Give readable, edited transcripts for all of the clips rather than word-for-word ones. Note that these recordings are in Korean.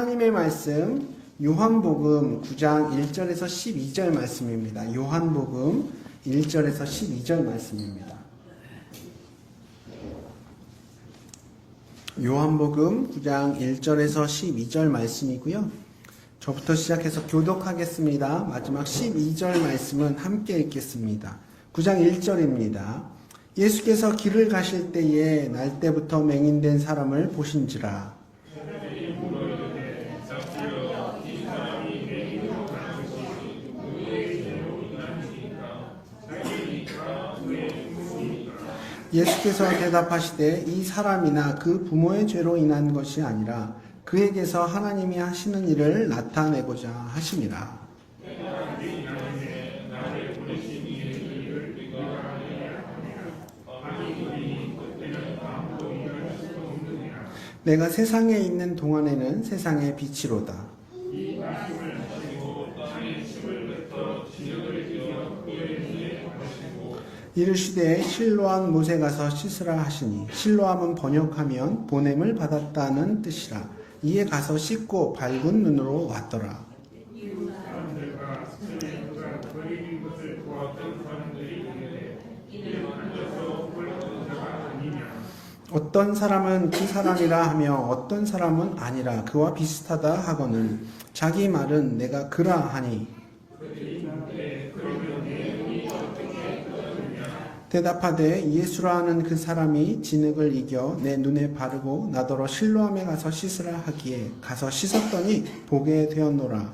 하나님의 말씀 요한복음 9장 1절에서 12절 말씀입니다. 요한복음 1절에서 12절 말씀입니다. 요한복음 9장 1절에서 12절 말씀이고요. 저부터 시작해서 교독하겠습니다. 마지막 12절 말씀은 함께 읽겠습니다. 9장 1절입니다. 예수께서 길을 가실 때에 날 때부터 맹인된 사람을 보신지라. 예수께서 대답하시되 이 사람이나 그 부모의 죄로 인한 것이 아니라 그에게서 하나님이 하시는 일을 나타내고자 하심이라. 내가 세상에 있는 동안에는 세상의 빛이로다. 이르시되 실로암 못에 가서 씻으라 하시니 실로암은 번역하면 보냄을 받았다는 뜻이라. 이에 가서 씻고 밝은 눈으로 왔더라. 어떤 사람은 그 사람이라 하며 어떤 사람은 아니라 그와 비슷하다 하거늘 자기 말은 내가 그라 하니 대답하되 예수라 하는 그 사람이 진흙을 이겨 내 눈에 바르고 나더러 실로암에 가서 씻으라 하기에 가서 씻었더니 보게 되었노라.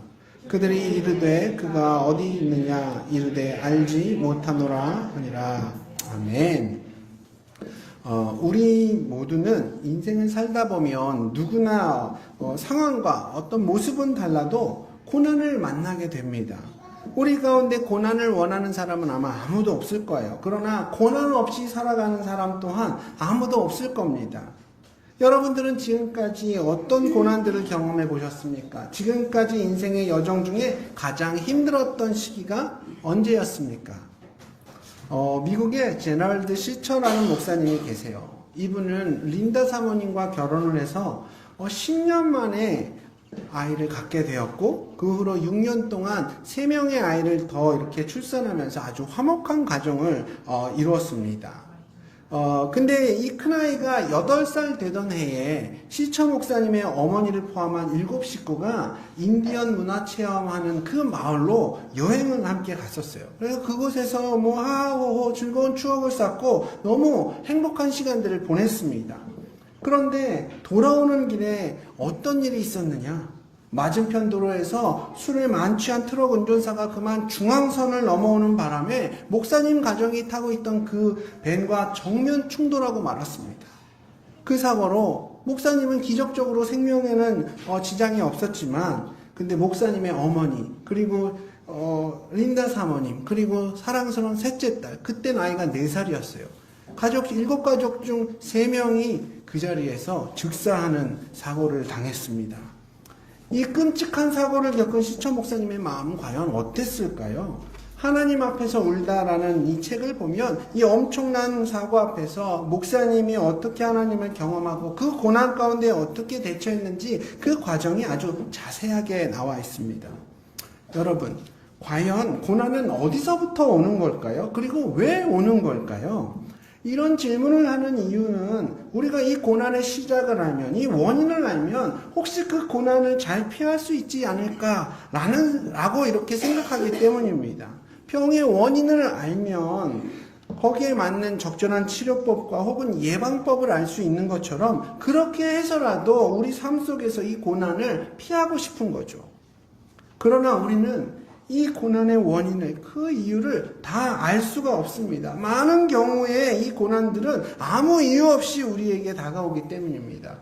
그들이 이르되 그가 어디 있느냐 이르되 알지 못하노라 하니라. 아멘. 우리 모두는 인생을 살다 보면 누구나 상황과 어떤 모습은 달라도 고난을 만나게 됩니다. 우리 가운데 고난을 원하는 사람은 아마 아무도 없을 거예요. 그러나 고난 없이 살아가는 사람 또한 아무도 없을 겁니다. 여러분들은 지금까지 어떤 고난들을 경험해 보셨습니까? 지금까지 인생의 여정 중에 가장 힘들었던 시기가 언제였습니까? 미국에 제너럴드 시처라는 목사님이 계세요. 이분은 린다 사모님과 결혼을 해서 10년 만에 아이를 갖게 되었고 그 후로 6년 동안 3명의 아이를 더 이렇게 출산하면서 아주 화목한 가정을 이루었습니다. 근데 이 큰아이가 8살 되던 해에 시처 목사님의 어머니를 포함한 7식구가 인디언 문화 체험하는 그 마을로 여행을 함께 갔었어요. 그래서 그곳에서 하하호호 즐거운 추억을 쌓고 너무 행복한 시간들을 보냈습니다. 그런데 돌아오는 길에 어떤 일이 있었느냐? 맞은편 도로에서 술에 만취한 트럭 운전사가 그만 중앙선을 넘어오는 바람에 목사님 가족이 타고 있던 그 밴과 정면 충돌하고 말았습니다. 그 사고로 목사님은 기적적으로 생명에는 지장이 없었지만 근데 목사님의 어머니 그리고 린다 사모님 그리고 사랑스러운 셋째 딸 그때 나이가 4살이었어요. 가족 7가족 중 3명이 그 자리에서 즉사하는 사고를 당했습니다. 이 끔찍한 사고를 겪은 시처 목사님의 마음은 과연 어땠을까요? 하나님 앞에서 울다라는 이 책을 보면 이 엄청난 사고 앞에서 목사님이 어떻게 하나님을 경험하고 그 고난 가운데 어떻게 대처했는지 그 과정이 아주 자세하게 나와 있습니다. 여러분, 과연 고난은 어디서부터 오는 걸까요? 그리고 왜 오는 걸까요? 이런 질문을 하는 이유는 우리가 이 고난의 시작을 알면, 이 원인을 알면 혹시 그 고난을 잘 피할 수 있지 않을까라고 이렇게 생각하기 때문입니다. 병의 원인을 알면 거기에 맞는 적절한 치료법과 혹은 예방법을 알 수 있는 것처럼 그렇게 해서라도 우리 삶 속에서 이 고난을 피하고 싶은 거죠. 그러나 우리는 이 고난의 원인을, 그 이유를 다 알 수가 없습니다. 많은 경우에 이 고난들은 아무 이유 없이 우리에게 다가오기 때문입니다.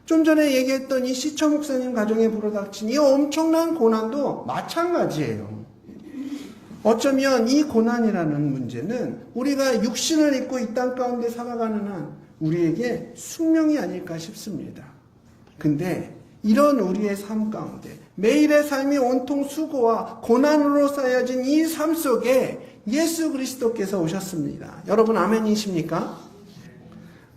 좀 전에 얘기했던 이 시처 목사님 가정에 불어닥친 이 엄청난 고난도 마찬가지예요. 어쩌면 이 고난이라는 문제는 우리가 육신을 입고 이 땅 가운데 살아가는 한 우리에게 숙명이 아닐까 싶습니다. 근데 이런 우리의 삶 가운데 매일의 삶이 온통 수고와 고난으로 쌓여진 이 삶 속에 예수 그리스도께서 오셨습니다. 여러분 아멘이십니까?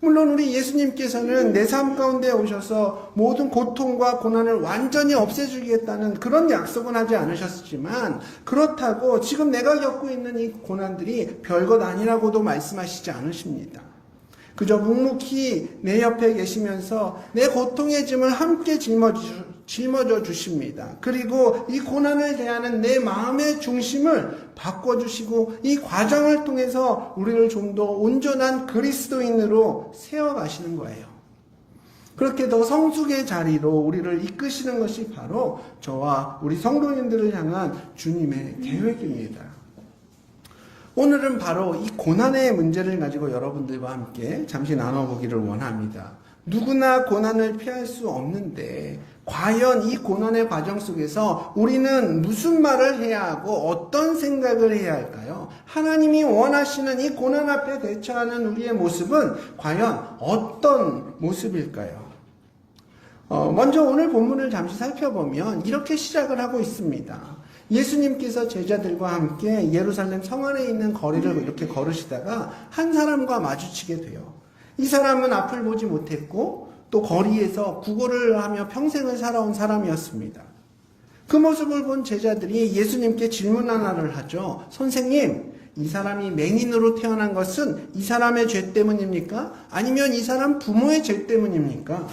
물론 우리 예수님께서는 내 삶 가운데 오셔서 모든 고통과 고난을 완전히 없애주겠다는 그런 약속은 하지 않으셨지만, 그렇다고 지금 내가 겪고 있는 이 고난들이 별것 아니라고도 말씀하시지 않으십니다. 그저 묵묵히 내 옆에 계시면서 내 고통의 짐을 함께 짊어져 주십니다. 그리고 이 고난을 대하는 내 마음의 중심을 바꿔주시고 이 과정을 통해서 우리를 좀 더 온전한 그리스도인으로 세워가시는 거예요. 그렇게 더 성숙의 자리로 우리를 이끄시는 것이 바로 저와 우리 성도님들을 향한 주님의 계획입니다. 오늘은 바로 이 고난의 문제를 가지고 여러분들과 함께 잠시 나눠보기를 원합니다. 누구나 고난을 피할 수 없는데 과연 이 고난의 과정 속에서 우리는 무슨 말을 해야 하고 어떤 생각을 해야 할까요? 하나님이 원하시는 이 고난 앞에 대처하는 우리의 모습은 과연 어떤 모습일까요? 먼저 오늘 본문을 잠시 살펴보면 이렇게 시작을 하고 있습니다. 예수님께서 제자들과 함께 예루살렘 성 안에 있는 거리를 이렇게 걸으시다가 한 사람과 마주치게 돼요. 이 사람은 앞을 보지 못했고 또 거리에서 구걸을 하며 평생을 살아온 사람이었습니다. 그 모습을 본 제자들이 예수님께 질문 하나를 하죠. 선생님, 이 사람이 맹인으로 태어난 것은 이 사람의 죄 때문입니까? 아니면 이 사람 부모의 죄 때문입니까?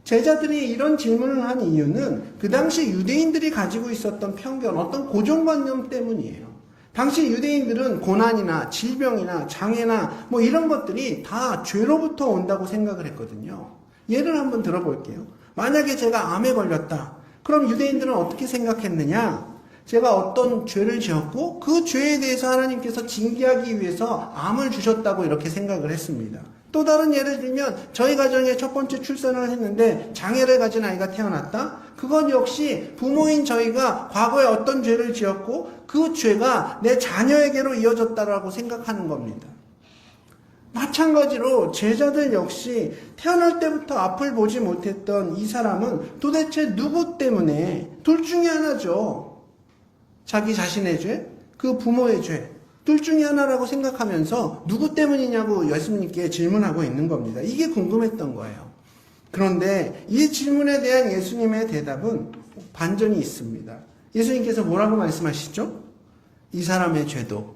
제자들이 이런 질문을 한 이유는 그 당시 유대인들이 가지고 있었던 편견, 어떤 고정관념 때문이에요. 당시 유대인들은 고난이나 질병이나 장애나 뭐 이런 것들이 다 죄로부터 온다고 생각을 했거든요. 예를 한번 들어볼게요. 만약에 제가 암에 걸렸다. 그럼 유대인들은 어떻게 생각했느냐? 제가 어떤 죄를 지었고 그 죄에 대해서 하나님께서 징계하기 위해서 암을 주셨다고 이렇게 생각을 했습니다. 또 다른 예를 들면 저희 가정에 첫 번째 출산을 했는데 장애를 가진 아이가 태어났다? 그건 역시 부모인 저희가 과거에 어떤 죄를 지었고 그 죄가 내 자녀에게로 이어졌다라고 생각하는 겁니다. 마찬가지로 제자들 역시 태어날 때부터 앞을 보지 못했던 이 사람은 도대체 누구 때문에, 둘 중에 하나죠. 자기 자신의 죄, 그 부모의 죄, 둘 중에 하나라고 생각하면서 누구 때문이냐고 예수님께 질문하고 있는 겁니다. 이게 궁금했던 거예요. 그런데 이 질문에 대한 예수님의 대답은 반전이 있습니다. 예수님께서 뭐라고 말씀하시죠? 이 사람의 죄도,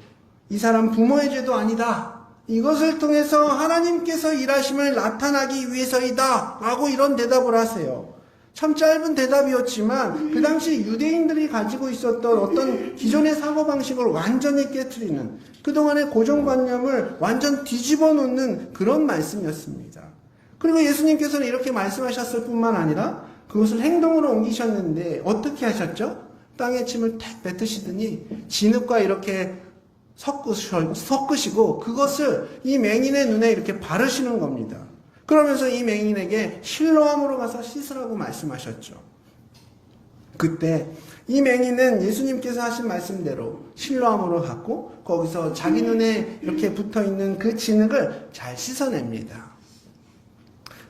이 사람 부모의 죄도 아니다. 이것을 통해서 하나님께서 일하심을 나타나기 위해서이다. 라고 이런 대답을 하세요. 참 짧은 대답이었지만 그 당시 유대인들이 가지고 있었던 어떤 기존의 사고방식을 완전히 깨트리는, 그동안의 고정관념을 완전 뒤집어 놓는 그런 말씀이었습니다. 그리고 예수님께서는 이렇게 말씀하셨을 뿐만 아니라 그것을 행동으로 옮기셨는데 어떻게 하셨죠? 땅에 침을 탁 뱉으시더니 진흙과 이렇게 섞으시고 그것을 이 맹인의 눈에 이렇게 바르시는 겁니다. 그러면서 이 맹인에게 실로암으로 가서 씻으라고 말씀하셨죠. 그때 이 맹인은 예수님께서 하신 말씀대로 실로암으로 갔고 거기서 자기 눈에 이렇게 붙어있는 그 진흙을 잘 씻어냅니다.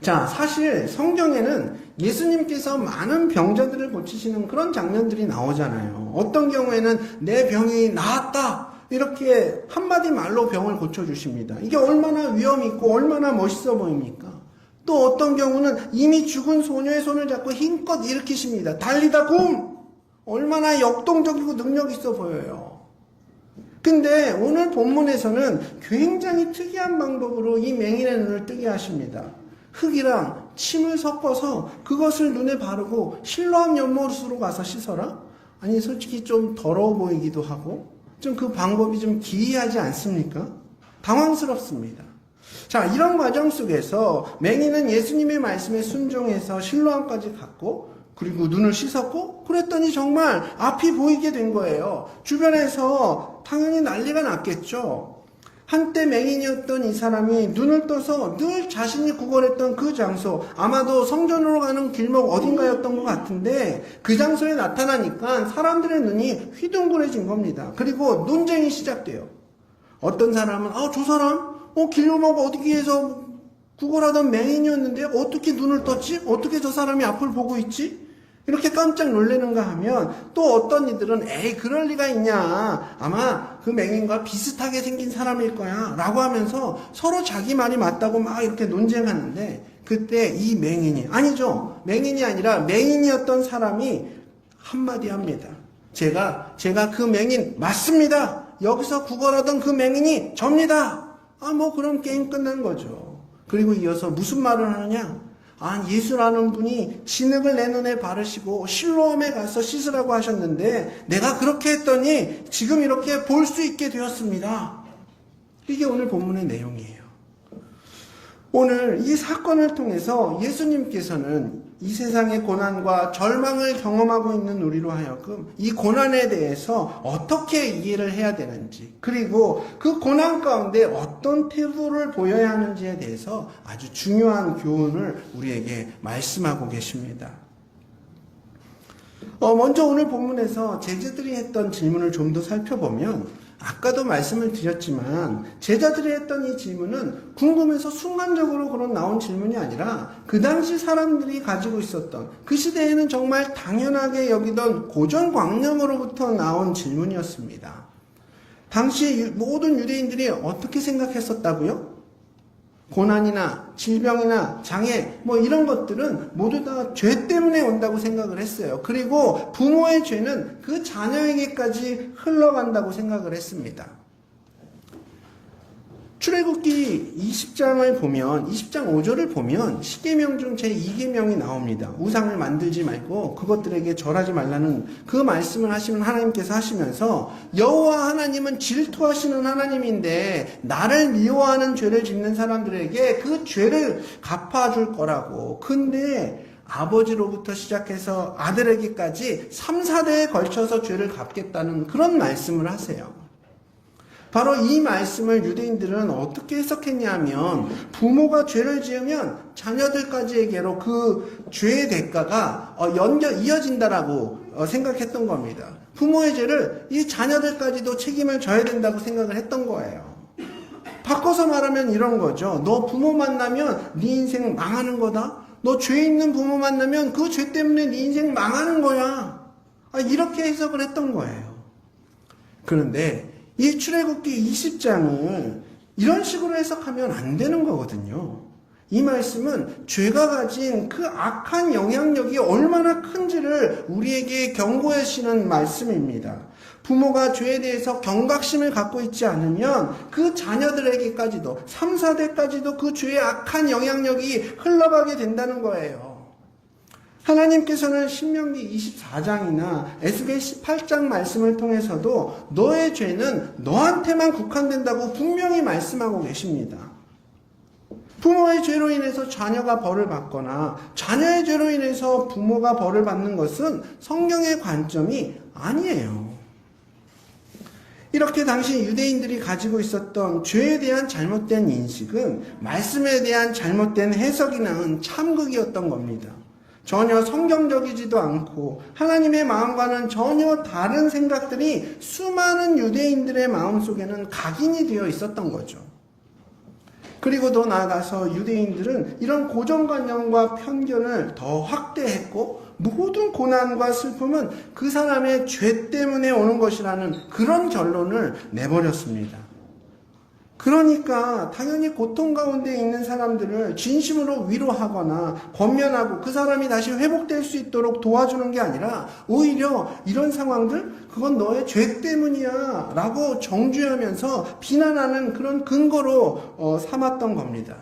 자, 사실 성경에는 예수님께서 많은 병자들을 고치시는 그런 장면들이 나오잖아요. 어떤 경우에는 내 병이 나았다, 이렇게 한마디 말로 병을 고쳐주십니다. 이게 얼마나 위험 있고 얼마나 멋있어 보입니까? 또 어떤 경우는 이미 죽은 소녀의 손을 잡고 힘껏 일으키십니다. 달리다 곰! 얼마나 역동적이고 능력 있어 보여요. 근데 오늘 본문에서는 굉장히 특이한 방법으로 이 맹인의 눈을 뜨게 하십니다. 흙이랑 침을 섞어서 그것을 눈에 바르고 실로암 연못으로 가서 씻어라? 아니, 솔직히 좀 더러워 보이기도 하고 좀 그 방법이 좀 기이하지 않습니까? 당황스럽습니다. 자, 이런 과정 속에서 맹인은 예수님의 말씀에 순종해서 실로암까지 갔고 그리고 눈을 씻었고 그랬더니 정말 앞이 보이게 된 거예요. 주변에서 당연히 난리가 났겠죠. 한때 맹인이었던 이 사람이 눈을 떠서 늘 자신이 구걸했던 그 장소, 아마도 성전으로 가는 길목 어딘가였던 것 같은데 그 장소에 나타나니까 사람들의 눈이 휘둥그레진 겁니다. 그리고 논쟁이 시작돼요. 어떤 사람은 저 사람 길목 어디에서 구걸하던 맹인이었는데 어떻게 눈을 떴지? 어떻게 저 사람이 앞을 보고 있지? 이렇게 깜짝 놀라는가 하면 또 어떤 이들은 에이 그럴 리가 있냐, 아마 그 맹인과 비슷하게 생긴 사람일 거야 라고 하면서 서로 자기 말이 맞다고 막 이렇게 논쟁하는데, 그때 이 맹인이, 아니죠, 맹인이 아니라 맹인이었던 사람이 한마디 합니다. 제가 그 맹인 맞습니다. 여기서 구걸하던 그 맹인이 접니다. 뭐 그럼 게임 끝난 거죠. 그리고 이어서 무슨 말을 하느냐, 예수라는 분이 진흙을 내 눈에 바르시고 실로암에 가서 씻으라고 하셨는데 내가 그렇게 했더니 지금 이렇게 볼 수 있게 되었습니다. 이게 오늘 본문의 내용이에요. 오늘 이 사건을 통해서 예수님께서는 이 세상의 고난과 절망을 경험하고 있는 우리로 하여금 이 고난에 대해서 어떻게 이해를 해야 되는지, 그리고 그 고난 가운데 어떤 태도를 보여야 하는지에 대해서 아주 중요한 교훈을 우리에게 말씀하고 계십니다. 먼저 오늘 본문에서 제자들이 했던 질문을 좀 더 살펴보면, 아까도 말씀을 드렸지만 제자들이 했던 이 질문은 궁금해서 순간적으로 그런 나온 질문이 아니라 그 당시 사람들이 가지고 있었던, 그 시대에는 정말 당연하게 여기던 고정관념으로부터 나온 질문이었습니다. 당시 모든 유대인들이 어떻게 생각했었다고요? 고난이나 질병이나 장애 이런 것들은 모두 다 죄 때문에 온다고 생각을 했어요. 그리고 부모의 죄는 그 자녀에게까지 흘러간다고 생각을 했습니다. 출애굽기 20장을 보면, 20장 5절을 보면 십계명 중 제2계명이 나옵니다. 우상을 만들지 말고 그것들에게 절하지 말라는 그 말씀을 하시는 하나님께서 하시면서, 여호와 하나님은 질투하시는 하나님인데 나를 미워하는 죄를 짓는 사람들에게 그 죄를 갚아줄 거라고. 근데 아버지로부터 시작해서 아들에게까지 3, 4대에 걸쳐서 죄를 갚겠다는 그런 말씀을 하세요. 바로 이 말씀을 유대인들은 어떻게 해석했냐면, 부모가 죄를 지으면 자녀들까지에게로 그 죄의 대가가 이어진다라고 생각했던 겁니다. 부모의 죄를 이 자녀들까지도 책임을 져야 된다고 생각을 했던 거예요. 바꿔서 말하면 이런 거죠. 너 부모 만나면 네 인생 망하는 거다. 너 죄 있는 부모 만나면 그 죄 때문에 네 인생 망하는 거야. 이렇게 해석을 했던 거예요. 그런데 이 출애굽기 20장을 이런 식으로 해석하면 안 되는 거거든요. 이 말씀은 죄가 가진 그 악한 영향력이 얼마나 큰지를 우리에게 경고하시는 말씀입니다. 부모가 죄에 대해서 경각심을 갖고 있지 않으면 그 자녀들에게까지도, 3, 4대까지도 그 죄의 악한 영향력이 흘러가게 된다는 거예요. 하나님께서는 신명기 24장이나 에스겔 18장 말씀을 통해서도 너의 죄는 너한테만 국한된다고 분명히 말씀하고 계십니다. 부모의 죄로 인해서 자녀가 벌을 받거나 자녀의 죄로 인해서 부모가 벌을 받는 것은 성경의 관점이 아니에요. 이렇게 당시 유대인들이 가지고 있었던 죄에 대한 잘못된 인식은 말씀에 대한 잘못된 해석이 낳은 참극이었던 겁니다. 전혀 성경적이지도 않고 하나님의 마음과는 전혀 다른 생각들이 수많은 유대인들의 마음속에는 각인이 되어 있었던 거죠. 그리고 더 나아가서 유대인들은 이런 고정관념과 편견을 더 확대했고, 모든 고난과 슬픔은 그 사람의 죄 때문에 오는 것이라는 그런 결론을 내버렸습니다. 그러니까 당연히 고통 가운데 있는 사람들을 진심으로 위로하거나 권면하고 그 사람이 다시 회복될 수 있도록 도와주는 게 아니라, 오히려 이런 상황들, 그건 너의 죄 때문이야 라고 정죄하면서 비난하는 그런 근거로 삼았던 겁니다.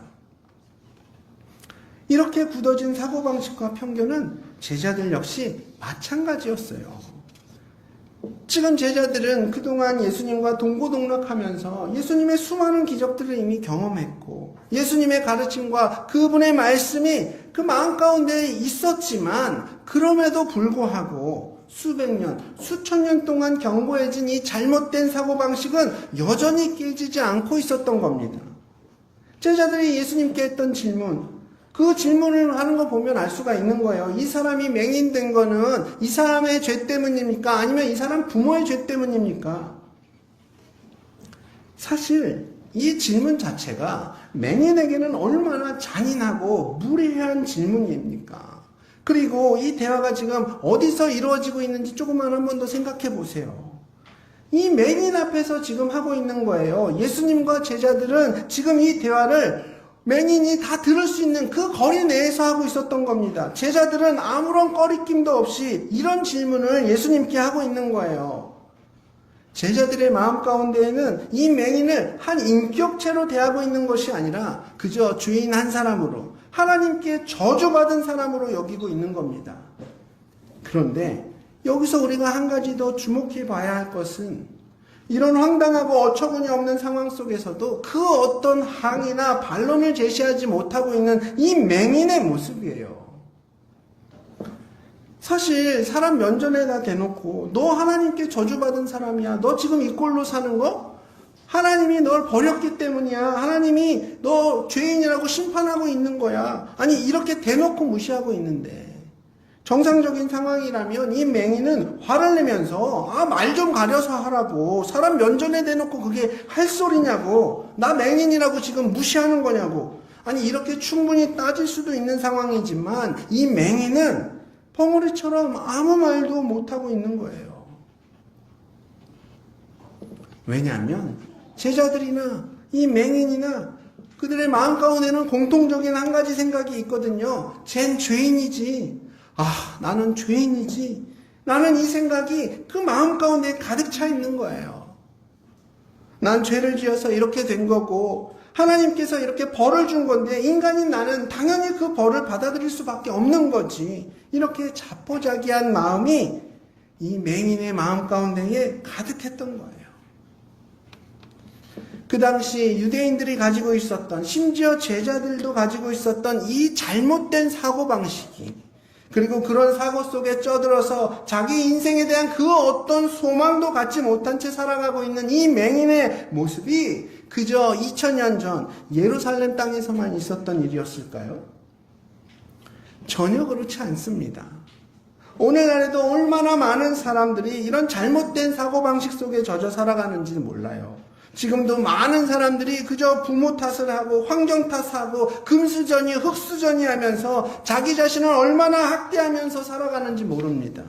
이렇게 굳어진 사고방식과 편견은 제자들 역시 마찬가지였어요. 지금 제자들은 그동안 예수님과 동고동락하면서 예수님의 수많은 기적들을 이미 경험했고, 예수님의 가르침과 그분의 말씀이 그 마음 가운데 있었지만, 그럼에도 불구하고 수백 년, 수천 년 동안 견고해진 이 잘못된 사고방식은 여전히 깨지지 않고 있었던 겁니다. 제자들이 예수님께 했던 질문, 그 질문을 하는 거 보면 알 수가 있는 거예요. 이 사람이 맹인된 거는 이 사람의 죄 때문입니까? 아니면 이 사람 부모의 죄 때문입니까? 사실 이 질문 자체가 맹인에게는 얼마나 잔인하고 무례한 질문입니까? 그리고 이 대화가 지금 어디서 이루어지고 있는지 조금만 한 번 더 생각해 보세요. 이 맹인 앞에서 지금 하고 있는 거예요. 예수님과 제자들은 지금 이 대화를 맹인이 다 들을 수 있는 그 거리 내에서 하고 있었던 겁니다. 제자들은 아무런 꺼리낌도 없이 이런 질문을 예수님께 하고 있는 거예요. 제자들의 마음 가운데에는 이 맹인을 한 인격체로 대하고 있는 것이 아니라 그저 죄인 한 사람으로, 하나님께 저주받은 사람으로 여기고 있는 겁니다. 그런데 여기서 우리가 한 가지 더 주목해 봐야 할 것은 이런 황당하고 어처구니 없는 상황 속에서도 그 어떤 항의나 반론을 제시하지 못하고 있는 이 맹인의 모습이에요. 사실 사람 면전에다 대놓고 너 하나님께 저주받은 사람이야. 너 지금 이 꼴로 사는 거? 하나님이 널 버렸기 때문이야. 하나님이 너 죄인이라고 심판하고 있는 거야. 아니 이렇게 대놓고 무시하고 있는데 정상적인 상황이라면 이 맹인은 화를 내면서 말 좀 가려서 하라고, 사람 면전에 대놓고 그게 할 소리냐고, 나 맹인이라고 지금 무시하는 거냐고, 아니 이렇게 충분히 따질 수도 있는 상황이지만 이 맹인은 벙어리처럼 아무 말도 못하고 있는 거예요. 왜냐하면 제자들이나 이 맹인이나 그들의 마음 가운데는 공통적인 한 가지 생각이 있거든요. 쟨 죄인이지. 나는 죄인이지. 나는 이 생각이 그 마음 가운데 가득 차 있는 거예요. 난 죄를 지어서 이렇게 된 거고 하나님께서 이렇게 벌을 준 건데 인간인 나는 당연히 그 벌을 받아들일 수밖에 없는 거지. 이렇게 자포자기한 마음이 이 맹인의 마음 가운데에 가득했던 거예요. 그 당시 유대인들이 가지고 있었던, 심지어 제자들도 가지고 있었던 이 잘못된 사고방식이, 그리고 그런 사고 속에 쩌들어서 자기 인생에 대한 그 어떤 소망도 갖지 못한 채 살아가고 있는 이 맹인의 모습이 그저 2000년 전 예루살렘 땅에서만 있었던 일이었을까요? 전혀 그렇지 않습니다. 오늘날에도 얼마나 많은 사람들이 이런 잘못된 사고방식 속에 젖어 살아가는지 몰라요. 지금도 많은 사람들이 그저 부모 탓을 하고 환경 탓하고 금수저니 흙수저니 하면서 자기 자신을 얼마나 학대하면서 살아가는지 모릅니다.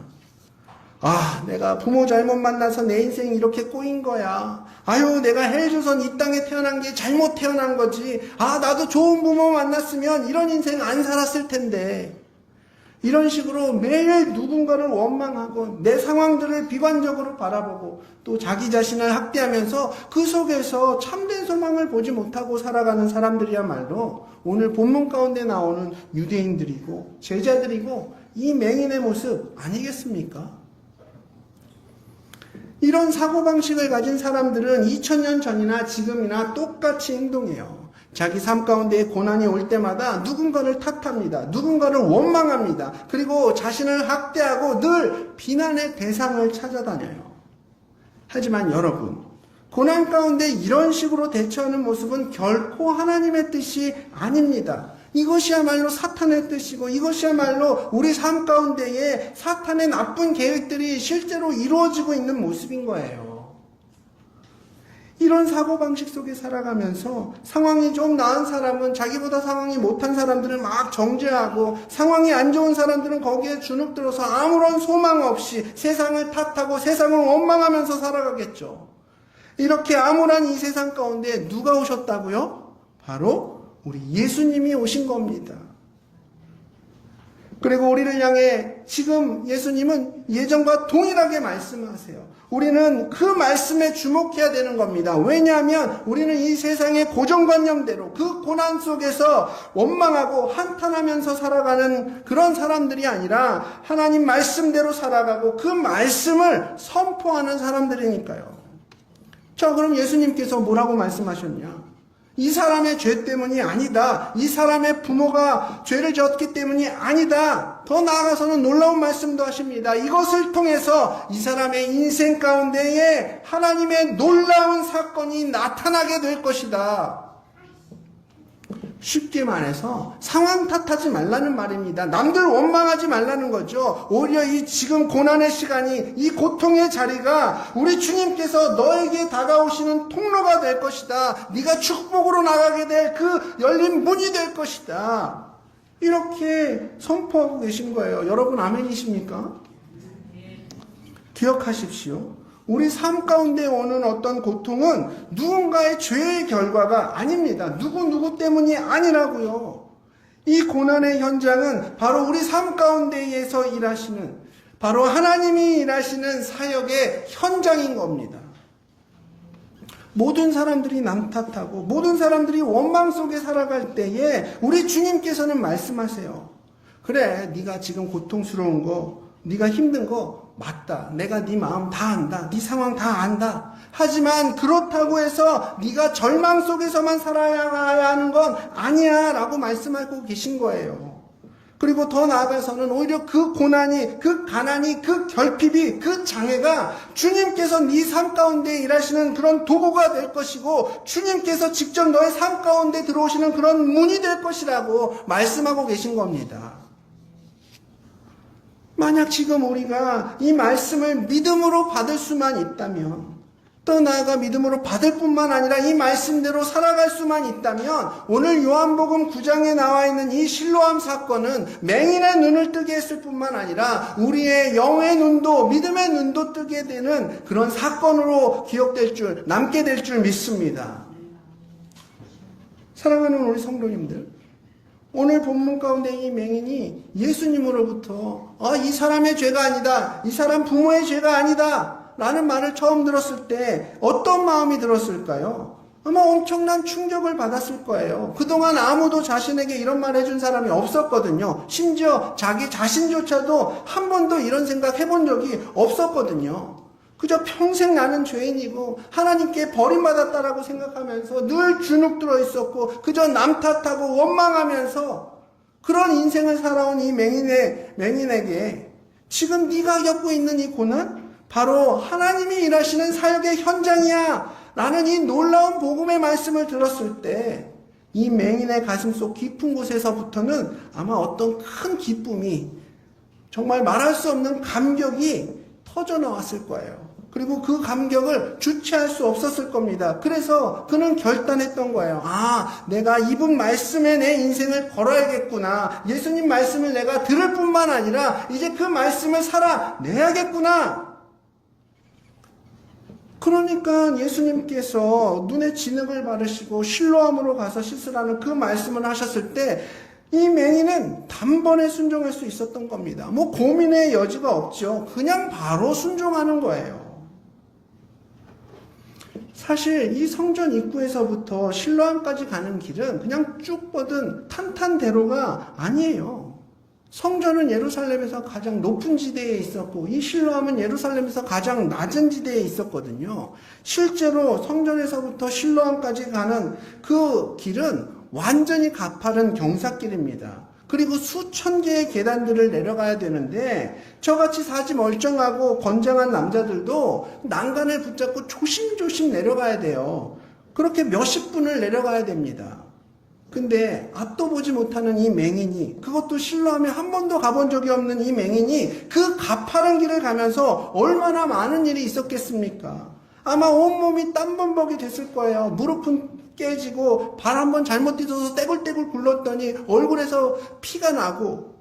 내가 부모 잘못 만나서 내 인생이 이렇게 꼬인 거야. 내가 헬조선 이 땅에 태어난 게 잘못 태어난 거지. 나도 좋은 부모 만났으면 이런 인생 안 살았을 텐데. 이런 식으로 매일 누군가를 원망하고 내 상황들을 비관적으로 바라보고 또 자기 자신을 학대하면서 그 속에서 참된 소망을 보지 못하고 살아가는 사람들이야말로 오늘 본문 가운데 나오는 유대인들이고 제자들이고 이 맹인의 모습 아니겠습니까? 이런 사고방식을 가진 사람들은 2000년 전이나 지금이나 똑같이 행동해요. 자기 삶 가운데 고난이 올 때마다 누군가를 탓합니다. 누군가를 원망합니다. 그리고 자신을 학대하고 늘 비난의 대상을 찾아다녀요. 하지만 여러분, 고난 가운데 이런 식으로 대처하는 모습은 결코 하나님의 뜻이 아닙니다. 이것이야말로 사탄의 뜻이고 이것이야말로 우리 삶 가운데에 사탄의 나쁜 계획들이 실제로 이루어지고 있는 모습인 거예요. 이런 사고방식 속에 살아가면서 상황이 좀 나은 사람은 자기보다 상황이 못한 사람들을 막 정죄하고 상황이 안 좋은 사람들은 거기에 주눅들어서 아무런 소망 없이 세상을 탓하고 세상을 원망하면서 살아가겠죠. 이렇게 암울한 이 세상 가운데 누가 오셨다고요? 바로 우리 예수님이 오신 겁니다. 그리고 우리를 향해 지금 예수님은 예전과 동일하게 말씀하세요. 우리는 그 말씀에 주목해야 되는 겁니다. 왜냐하면 우리는 이 세상의 고정관념대로 그 고난 속에서 원망하고 한탄하면서 살아가는 그런 사람들이 아니라 하나님 말씀대로 살아가고 그 말씀을 선포하는 사람들이니까요. 자, 그럼 예수님께서 뭐라고 말씀하셨냐? 이 사람의 죄 때문이 아니다. 이 사람의 부모가 죄를 졌기 때문이 아니다. 더 나아가서는 놀라운 말씀도 하십니다. 이것을 통해서 이 사람의 인생 가운데에 하나님의 놀라운 사건이 나타나게 될 것이다. 쉽게 말해서 상황 탓하지 말라는 말입니다. 남들 원망하지 말라는 거죠. 오히려 이 지금 고난의 시간이, 이 고통의 자리가 우리 주님께서 너에게 다가오시는 통로가 될 것이다. 네가 축복으로 나가게 될 그 열린 문이 될 것이다. 이렇게 선포하고 계신 거예요. 여러분 아멘이십니까? 기억하십시오. 우리 삶 가운데 오는 어떤 고통은 누군가의 죄의 결과가 아닙니다. 누구 때문이 아니라고요. 이 고난의 현장은 바로 우리 삶 가운데에서 일하시는, 바로 하나님이 일하시는 사역의 현장인 겁니다. 모든 사람들이 남 탓하고 모든 사람들이 원망 속에 살아갈 때에 우리 주님께서는 말씀하세요. 그래, 네가 지금 고통스러운 거, 네가 힘든 거 맞다. 내가 네 마음 다 안다. 네 상황 다 안다. 하지만 그렇다고 해서 네가 절망 속에서만 살아야 하는 건 아니야 라고 말씀하고 계신 거예요. 그리고 더 나아가서는 오히려 그 고난이, 그 가난이, 그 결핍이, 그 장애가 주님께서 네 삶 가운데 일하시는 그런 도구가 될 것이고 주님께서 직접 너의 삶 가운데 들어오시는 그런 문이 될 것이라고 말씀하고 계신 겁니다. 만약 지금 우리가 이 말씀을 믿음으로 받을 수만 있다면, 또 나아가 믿음으로 받을 뿐만 아니라 이 말씀대로 살아갈 수만 있다면 오늘 요한복음 9장에 나와 있는 이 실로암 사건은 맹인의 눈을 뜨게 했을 뿐만 아니라 우리의 영의 눈도, 믿음의 눈도 뜨게 되는 그런 사건으로 기억될 줄, 남게 될 줄 믿습니다. 사랑하는 우리 성도님들, 오늘 본문 가운데 이 맹인이 예수님으로부터 이 사람의 죄가 아니다, 이 사람 부모의 죄가 아니다 라는 말을 처음 들었을 때 어떤 마음이 들었을까요? 아마 엄청난 충격을 받았을 거예요. 그동안 아무도 자신에게 이런 말 해준 사람이 없었거든요. 심지어 자기 자신조차도 한 번도 이런 생각 해본 적이 없었거든요. 그저 평생 나는 죄인이고 하나님께 버림받았다라고 생각하면서 늘 주눅 들어 있었고 그저 남 탓하고 원망하면서 그런 인생을 살아온 이 맹인에게 지금 네가 겪고 있는 이 고난? 바로 하나님이 일하시는 사역의 현장이야 라는 이 놀라운 복음의 말씀을 들었을 때 이 맹인의 가슴속 깊은 곳에서부터는 아마 어떤 큰 기쁨이, 정말 말할 수 없는 감격이 터져나왔을 거예요. 그리고 그 감격을 주체할 수 없었을 겁니다. 그래서 그는 결단했던 거예요. 내가 이분 말씀에 내 인생을 걸어야겠구나. 예수님 말씀을 내가 들을 뿐만 아니라 이제 그 말씀을 살아내야겠구나. 그러니까 예수님께서 눈에 진흙을 바르시고 실로암으로 가서 씻으라는 그 말씀을 하셨을 때 이 맹인은 단번에 순종할 수 있었던 겁니다. 고민의 여지가 없죠. 그냥 바로 순종하는 거예요. 사실 이 성전 입구에서부터 실로암까지 가는 길은 그냥 쭉 뻗은 탄탄대로가 아니에요. 성전은 예루살렘에서 가장 높은 지대에 있었고 이 실로암은 예루살렘에서 가장 낮은 지대에 있었거든요. 실제로 성전에서부터 실로암까지 가는 그 길은 완전히 가파른 경사길입니다. 그리고 수천 개의 계단들을 내려가야 되는데 저같이 사지 멀쩡하고 건장한 남자들도 난간을 붙잡고 조심조심 내려가야 돼요. 그렇게 몇십 분을 내려가야 됩니다. 근데 앞도 보지 못하는 이 맹인이, 그것도 실로암에 한 번도 가본 적이 없는 이 맹인이 그 가파른 길을 가면서 얼마나 많은 일이 있었겠습니까? 아마 온몸이 땀범벅이 됐을 거예요. 무릎은 깨지고 발 한번 잘못 디뎌서 떼굴떼굴 굴렀더니 얼굴에서 피가 나고,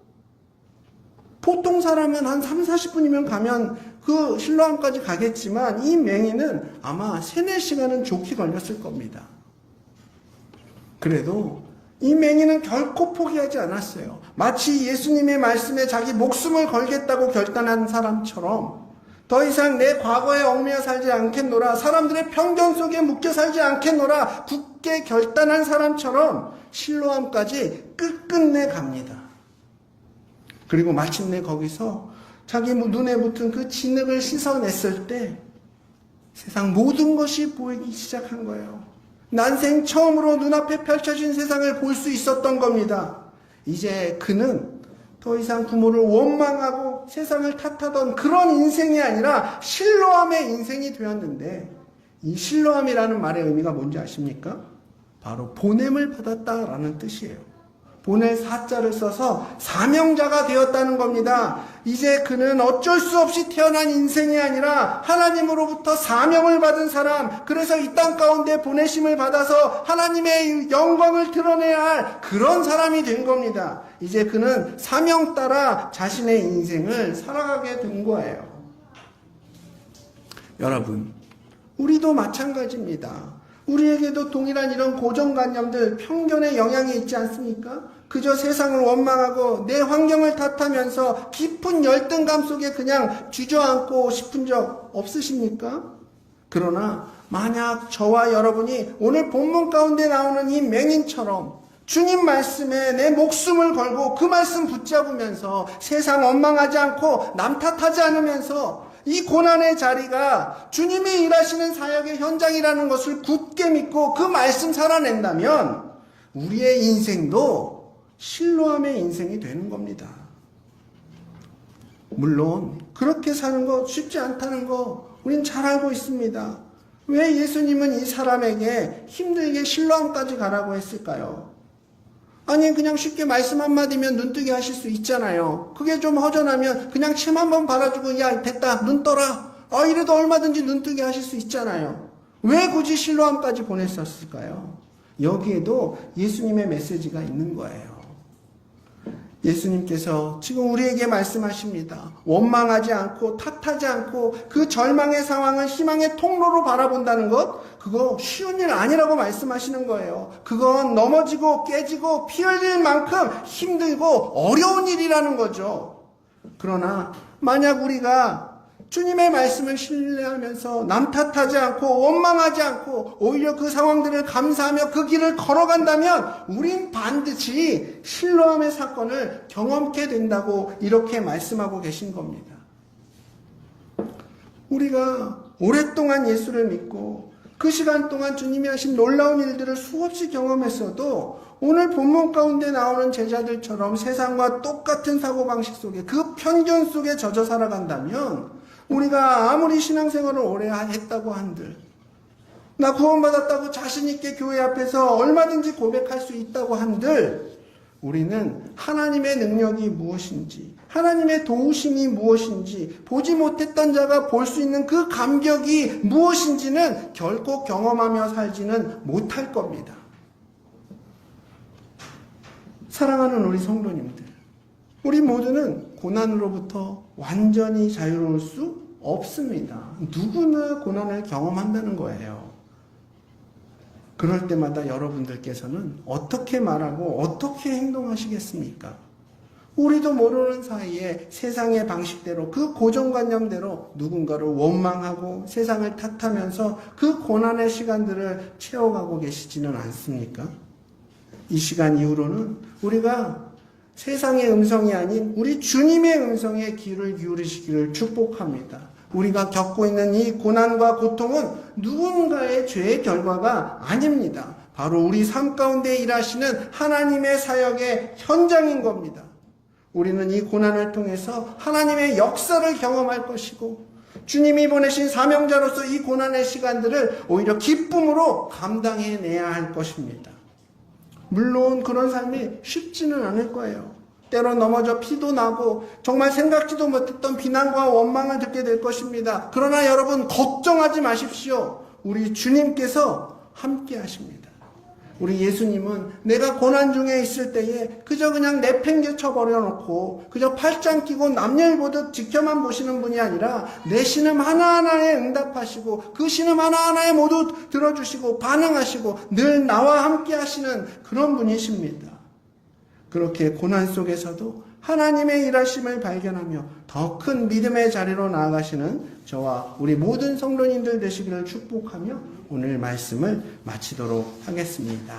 보통 사람은 한 30-40분이면 가면 그 실로암까지 가겠지만 이 맹인은 아마 3-4시간은 좋게 걸렸을 겁니다. 그래도 이 맹인은 결코 포기하지 않았어요. 마치 예수님의 말씀에 자기 목숨을 걸겠다고 결단한 사람처럼 더 이상 내 과거에 얽매여 살지 않겠노라, 사람들의 편견 속에 묶여 살지 않겠노라 굳게 결단한 사람처럼 실로암까지 끝끝내 갑니다. 그리고 마침내 거기서 자기 눈에 붙은 그 진흙을 씻어냈을 때 세상 모든 것이 보이기 시작한 거예요. 난생 처음으로 눈앞에 펼쳐진 세상을 볼 수 있었던 겁니다. 이제 그는 더 이상 부모를 원망하고 세상을 탓하던 그런 인생이 아니라 실로암의 인생이 되었는데, 이 실로암이라는 말의 의미가 뭔지 아십니까? 바로 보냄을 받았다라는 뜻이에요. 보낼 사자를 써서 사명자가 되었다는 겁니다. 이제 그는 어쩔 수 없이 태어난 인생이 아니라 하나님으로부터 사명을 받은 사람, 그래서 이 땅 가운데 보내심을 받아서 하나님의 영광을 드러내야 할 그런 사람이 된 겁니다. 이제 그는 사명 따라 자신의 인생을 살아가게 된 거예요. 여러분, 우리도 마찬가지입니다. 우리에게도 동일한 이런 고정관념들, 편견의 영향이 있지 않습니까? 그저 세상을 원망하고 내 환경을 탓하면서 깊은 열등감 속에 그냥 주저앉고 싶은 적 없으십니까? 그러나 만약 저와 여러분이 오늘 본문 가운데 나오는 이 맹인처럼 주님 말씀에 내 목숨을 걸고 그 말씀 붙잡으면서 세상 원망하지 않고 남 탓하지 않으면서 이 고난의 자리가 주님이 일하시는 사역의 현장이라는 것을 굳게 믿고 그 말씀 살아낸다면 우리의 인생도 실로암의 인생이 되는 겁니다. 물론 그렇게 사는 거 쉽지 않다는 거 우린 잘 알고 있습니다. 왜 예수님은 이 사람에게 힘들게 실로암까지 가라고 했을까요? 아니 그냥 쉽게 말씀 한마디면 눈뜨게 하실 수 있잖아요. 그게 좀 허전하면 그냥 침 한번 발라주고 야 됐다 눈 떠라 이래도 얼마든지 눈뜨게 하실 수 있잖아요. 왜 굳이 실로암까지 보냈었을까요? 여기에도 예수님의 메시지가 있는 거예요. 예수님께서 지금 우리에게 말씀하십니다. 원망하지 않고 탓하지 않고 그 절망의 상황을 희망의 통로로 바라본다는 것, 그거 쉬운 일 아니라고 말씀하시는 거예요. 그건 넘어지고 깨지고 피 흘릴 만큼 힘들고 어려운 일이라는 거죠. 그러나 만약 우리가 주님의 말씀을 신뢰하면서 남 탓하지 않고 원망하지 않고 오히려 그 상황들을 감사하며 그 길을 걸어간다면 우린 반드시 실로암의 사건을 경험케 된다고 이렇게 말씀하고 계신 겁니다. 우리가 오랫동안 예수를 믿고 그 시간 동안 주님이 하신 놀라운 일들을 수없이 경험했어도 오늘 본문 가운데 나오는 제자들처럼 세상과 똑같은 사고방식 속에 그 편견 속에 젖어 살아간다면 우리가 아무리 신앙생활을 오래 했다고 한들 나 구원받았다고 자신있게 교회 앞에서 얼마든지 고백할 수 있다고 한들 우리는 하나님의 능력이 무엇인지 하나님의 도우심이 무엇인지 보지 못했던 자가 볼 수 있는 그 감격이 무엇인지는 결코 경험하며 살지는 못할 겁니다. 사랑하는 우리 성도님들, 우리 모두는 고난으로부터 완전히 자유로울 수 없습니다. 누구나 고난을 경험한다는 거예요. 그럴 때마다 여러분들께서는 어떻게 말하고 어떻게 행동하시겠습니까? 우리도 모르는 사이에 세상의 방식대로 그 고정관념대로 누군가를 원망하고 세상을 탓하면서 그 고난의 시간들을 채워가고 계시지는 않습니까? 이 시간 이후로는 우리가 세상의 음성이 아닌 우리 주님의 음성에 귀를 기울이시기를 축복합니다. 우리가 겪고 있는 이 고난과 고통은 누군가의 죄의 결과가 아닙니다. 바로 우리 삶 가운데 일하시는 하나님의 사역의 현장인 겁니다. 우리는 이 고난을 통해서 하나님의 역사를 경험할 것이고 주님이 보내신 사명자로서 이 고난의 시간들을 오히려 기쁨으로 감당해내야 할 것입니다. 물론 그런 삶이 쉽지는 않을 거예요. 때로 넘어져 피도 나고 정말 생각지도 못했던 비난과 원망을 듣게 될 것입니다. 그러나 여러분 걱정하지 마십시오. 우리 주님께서 함께 하십니다. 우리 예수님은 내가 고난 중에 있을 때에 그저 그냥 내팽개쳐 버려놓고 그저 팔짱 끼고 남일 보듯 지켜만 보시는 분이 아니라 내 신음 하나하나에 응답하시고 그 신음 하나하나에 모두 들어주시고 반응하시고 늘 나와 함께 하시는 그런 분이십니다. 그렇게 고난 속에서도 하나님의 일하심을 발견하며 더 큰 믿음의 자리로 나아가시는 저와 우리 모든 성도님들 되시기를 축복하며 오늘 말씀을 마치도록 하겠습니다.